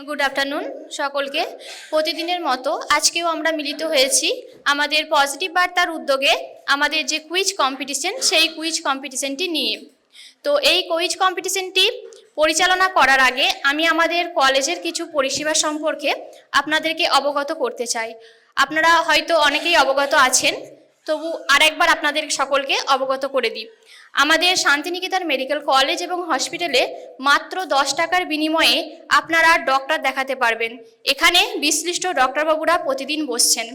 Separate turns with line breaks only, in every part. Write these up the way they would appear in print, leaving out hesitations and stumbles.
Good afternoon সকলকে। প্রতিদিনের মতো আজকেও আমরা মিলিত হয়েছি আমাদের পজিটিভ বার্তার উদ্যোগে আমাদের যে কুইজ কম্পিটিশন, সেই কুইজ কম্পিটিশনটি নিয়ে। তো এই কুইজ কম্পিটিশনটি পরিচালনা করার আগে আমি আমাদের কলেজের কিছু পরিষেবা সম্পর্কে আপনাদেরকে অবগত করতে চাই। আপনারা হয়তো অনেকেই অবগত আছেন, তবু আরেকবার আপনাদের সকলকে অবগত করে দিই। আমাদের শান্তিনিকেতন মেডিকেল কলেজ এবং হসপিটালে মাত্র 10 টাকার বিনিময়ে আপনারা ডক্টর দেখাতে পারবেন। এখানে বিশিষ্ট ডক্টরবাবুরা প্রতিদিন বসছেন।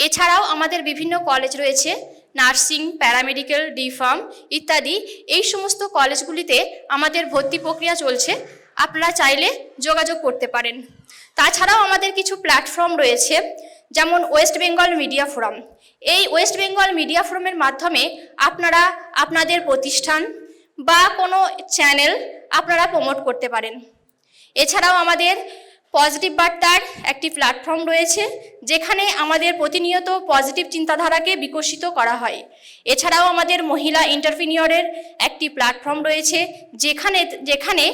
এছাড়াও আমাদের বিভিন্ন কলেজ রয়েছে, নার্সিং, প্যারামেডিক্যাল, ডি.ফার্ম ইত্যাদি। এই সমস্ত কলেজগুলিতে আমাদের ভর্তি প্রক্রিয়া চলছে, আপনারা চাইলে যোগাযোগ করতে পারেন। তাছাড়াও আমাদের কিছু প্ল্যাটফর্ম রয়েছে, যেমন ওয়েস্ট বেঙ্গল মিডিয়া ফোরাম। এই ওয়েস্ট বেঙ্গল মিডিয়া ফোরামের মাধ্যমে আপনারা আপনাদের প্রতিষ্ঠান বা কোনো চ্যানেল আপনারা প্রমোট করতে পারেন। এছাড়াও আমাদের পজিটিভ বার্তার একটি প্ল্যাটফর্ম রয়েছে, যেখানে আমাদের প্রতিনিয়ত পজিটিভ চিন্তাধারাকে বিকশিত করা হয়। এছাড়াও আমাদের মহিলা এন্টারপ্রেনিয়রের একটি প্ল্যাটফর্ম রয়েছে, যেখানে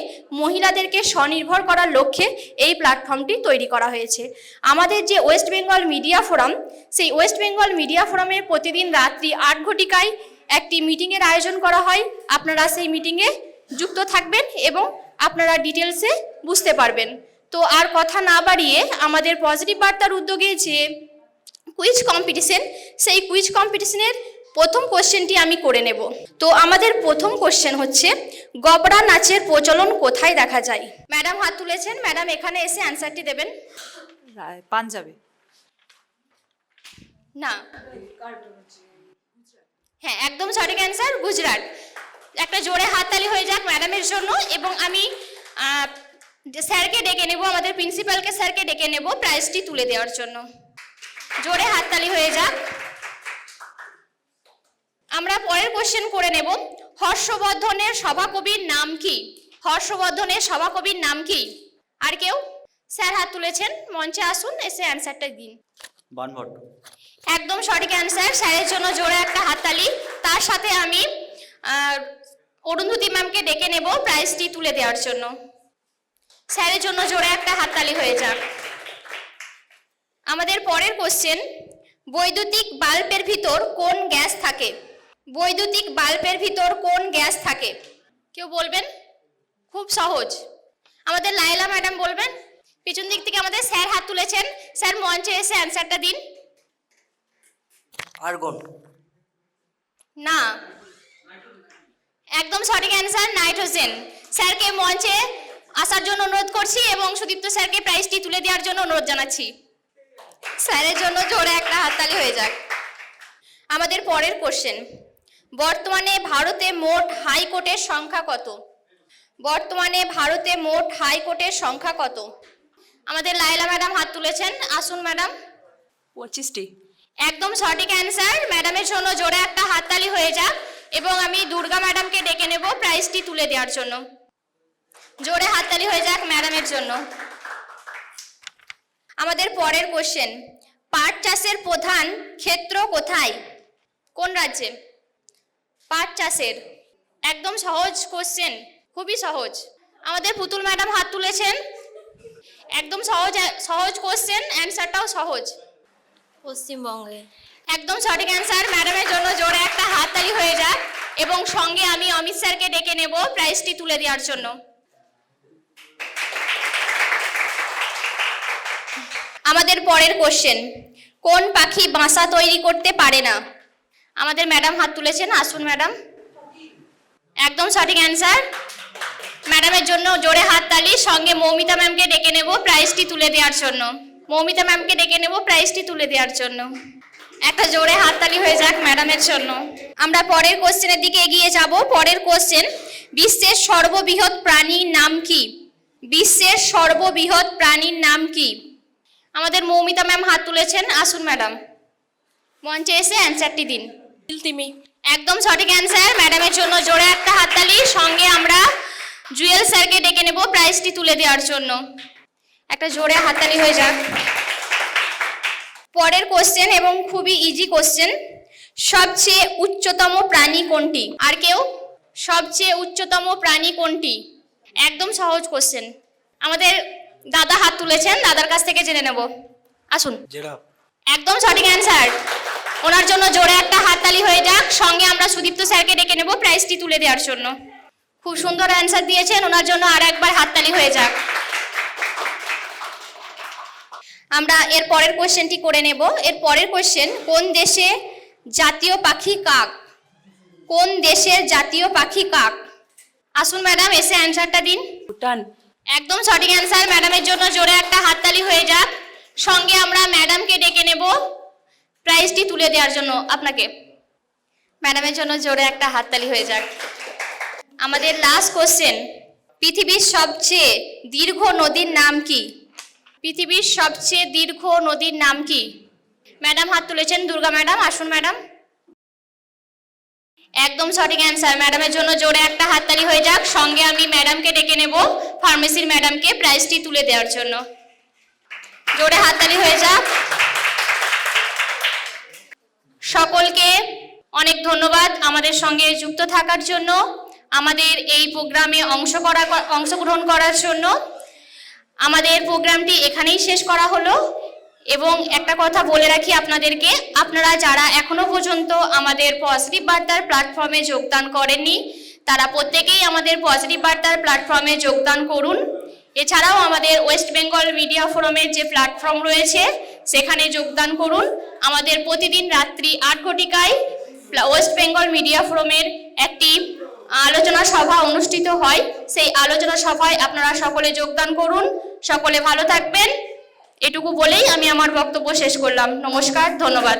মহিলাদেরকে স্বনির্ভর করার লক্ষ্যে এই প্ল্যাটফর্মটি তৈরি করা হয়েছে। আমাদের যে ওয়েস্ট বেঙ্গল মিডিয়া ফোরাম, সেই ওয়েস্ট বেঙ্গল মিডিয়া ফোরামে প্রতিদিন রাত্রি 8 ঘটিকায় একটি মিটিংয়ের আয়োজন করা হয়। আপনারা সেই মিটিংয়ে যুক্ত থাকবেন এবং আপনারা ডিটেলসে বুঝতে পারবেন। তো আর কথা না বাড়িয়ে আমাদের পজিটিভ বার্তার উদ্যোগে যে কুইজ কম্পিটিশন, সেই কুইজ কম্পিটিশনের প্রথম কোশ্চেনটি আমি করে নেব। তো আমাদের প্রথম কোশ্চেন হচ্ছে, গবরা নাচের প্রচলন কোথায় দেখা যায়? ম্যাডাম হাত তুলেছেন, ম্যাডাম এখানে এসে অ্যান্সারটি দেবেন।
পাঞ্জাবে।
না, হ্যাঁ একদম সঠিক অ্যান্সার, গুজরাট। একটা জোরে হাততালি হয়ে যাক ম্যাডামের জন্য। এবং আমি স্যারকে ডেকে নেব, আমাদের প্রিন্সিপালকে স্যারকে ডেকে নেব প্রাইজটি তুলে দেওয়ার জন্য। জোরে হাততালি হয়ে যাক। আমরা পরের কোশ্চেন করে নেব, হর্ষবর্ধনের সভাকবির নাম কি? হর্ষবর্ধনের সভাকবির নাম কি? আর কেউ? স্যার হাত তুলেছেন, মঞ্চে আসুন, এসে অ্যান্সারটা দিন।
বানভট্ট।
একদম সঠিক অ্যান্সার, স্যারের জন্য জোরে একটা হাততালি। তার সাথে আমি অরুন্ধতী ম্যামকে ডেকে নেব প্রাইজটি তুলে দেওয়ার জন্য। স্যারের জন্য জোরে একটা হাততালি হয়ে যাক। আমাদের পরের কোশ্চেন, বৈদ্যুতিক বাল্বের ভিতর কোন গ্যাস থাকে? বৈদ্যুতিক বাল্বের ভিতর কোন গ্যাস থাকে? কেউ বলবেন? খুব সহজ, আমাদের লায়লা ম্যাডাম বলবেন। পিছন দিক থেকে আমাদের স্যার হাত তুলেছেন, স্যার মঞ্চে এসে অ্যান্সারটা দিন।
আর্গন।
না, একদম সঠিক অ্যান্সার, নাইট্রোজেন। স্যারকে মঞ্চে আসার জন্য অনুরোধ করছি এবং সুদীপ্ত স্যারকে প্রাইজটি তুলে দেওয়ার জন্য অনুরোধ জানাচ্ছি। স্যারের জন্য জোরে একটা হাততালি হয়ে যাক। আমাদের পরের কোশ্চেন, বর্তমানে ভারতে মোট হাইকোর্টের সংখ্যা কত? বর্তমানে ভারতে মোট হাইকোর্টের সংখ্যা কত? আমাদের লায়লা ম্যাডাম হাত তুলেছেন, আসুন ম্যাডাম।
25টি।
একদম সঠিক অ্যান্সার, ম্যাডামের জন্য জোরে একটা হাততালি হয়ে যাক। এবং আমি দুর্গা ম্যাডামকে ডেকে নেব প্রাইজটি তুলে দেওয়ার জন্য। জোরে হাততালি হয়ে যাক ম্যাডামের জন্য। আমাদের পরের কোশ্চেন, পাট চাষের প্রধান ক্ষেত্র কোথায়? কোন রাজ্যে? পাট চাষের। একদম সহজ কোশ্চেন, খুবই সহজ। আমাদের পুতুল ম্যাডাম হাত তুলেছেন, একদম সহজ কোশ্চেন, অ্যান্সারটাও সহজ।
পশ্চিমবঙ্গে।
একদম সঠিক অ্যান্সার, ম্যাডামের জন্য জোরে একটা হাততালি হয়ে যাক। এবং সঙ্গে আমি অমিত স্যারকে ডেকে নেব প্রাইজটি তুলে দেওয়ার জন্য। আমাদের পরের কোশ্চেন, কোন পাখি বাসা তৈরি করতে পারে না? আমাদের ম্যাডাম হাত তুলেছেন, আসুন ম্যাডাম। একদম সঠিক অ্যান্সার, ম্যাডামের জন্য জোরে হাততালি। সঙ্গে মৌমিতা ম্যামকে ডেকে নেব প্রাইজটি তুলে দেওয়ার জন্য। মৌমিতা ম্যামকে ডেকে নেব প্রাইজটি তুলে দেওয়ার জন্য। একটা জোরে হাততালি হয়ে যাক ম্যাডামের জন্য। আমরা পরের কোশ্চেনের দিকে এগিয়ে যাব। পরের কোশ্চেন, বিশ্বের সর্ববৃহৎ প্রাণীর নাম কি? বিশ্বের সর্ববৃহৎ প্রাণীর নাম কি? আমাদের মৌমিতা ম্যাম হাত তুলেছেন, আসুন ম্যাডাম, মঞ্চে এসে অ্যান্সারটি দিন।
তিমি।
একদম সঠিক অ্যান্সার, ম্যাডামের জন্য জোরে একটা হাততালি। সঙ্গে আমরা জুয়েল স্যারকে ডেকে নেব প্রাইজটি তুলে দেওয়ার জন্য। একটা জোরে হাততালি হয়ে যাক। পরের কোশ্চেন এবং খুবই ইজি কোশ্চেন, সবচেয়ে উচ্চতম প্রাণী কোনটি? আর কেউ? সবচেয়ে উচ্চতম প্রাণী কোনটি? একদম সহজ কোশ্চেন। আমাদের দাদা হাত তুলেছেন, দাদার কাছ থেকে জেনে নেব। আসুন।
জিরাফ।
একদম সঠিক অ্যান্সার। ওনার জন্য জোরে একটা হাততালি হয়ে যাক। সঙ্গে আমরা সুদীপ্ত স্যারকে ডেকে নেব প্রাইজটি তুলে দেওয়ার জন্য। খুব সুন্দর অ্যান্সার দিয়েছেন, ওনার জন্য আর একবার হাততালি হয়ে যাক। আমরা এর পরের কোশ্চেনটি করে নেব। এর পরের কোশ্চেন, কোন দেশে জাতীয় পাখি কাক? কোন দেশের জাতীয় পাখি কাক? আসুন ম্যাডাম, এসে অ্যান্সারটা দিন।
ভুটান।
একদম সঠিক অ্যান্সার। ম্যাডামের জন্য জোরে একটা হাততালি হয়ে যাক। সঙ্গে আমরা ম্যাডামকে ডেকে নেব প্রাইজটি তুলে দেওয়ার জন্য। আপনাকে ম্যাডামের জন্য জোরে একটা হাততালি হয়ে যাক। আমাদের লাস্ট কোশ্চেন, পৃথিবীর সবচেয়ে দীর্ঘ নদীর নাম কি? পৃথিবীর সবচেয়ে দীর্ঘ নদীর নাম কি? ম্যাডাম হাত তুলেছেন, দুর্গা ম্যাডাম। আসুন ম্যাডাম। একদম সঠিক অ্যান্সার। ম্যাডামের জন্য জোরে একটা হাততালি হয়ে যাক। সঙ্গে আমি ম্যাডামকে ডেকে নেব ফার্মেসির ম্যাডামকে প্রাইজটি তুলে দেওয়ার জন্য। জোরে হাততালি হয়ে যাক। সকলকে অনেক ধন্যবাদ আমাদের সঙ্গে যুক্ত থাকার জন্য, আমাদের এই প্রোগ্রামে অংশগ্রহণ করার জন্য। আমাদের প্রোগ্রামটি এখানেই শেষ করা হলো। এবং একটা কথা বলে রাখি আপনাদেরকে, আপনারা যারা এখনো পর্যন্ত আমাদের পজিটিভ বার্তার প্ল্যাটফর্মে যোগদান করেননি, তারা প্রত্যেকেই আমাদের পজিটিভ বার্তার প্ল্যাটফর্মে যোগদান করুন। এছাড়াও আমাদের ওয়েস্ট বেঙ্গল মিডিয়া ফোরামের যে প্ল্যাটফর্ম রয়েছে সেখানে যোগদান করুন। আমাদের প্রতিদিন রাত্রি 8 ঘটিকায় ওয়েস্ট বেঙ্গল মিডিয়া ফোরামের একটি আলোচনা সভা অনুষ্ঠিত হয়। সেই আলোচনা সভায় আপনারা সকলে যোগদান করুন। সকলে ভালো থাকবেন। এটুকু বলেই আমি আমার বক্তব্য শেষ করলাম। নমস্কার, ধন্যবাদ।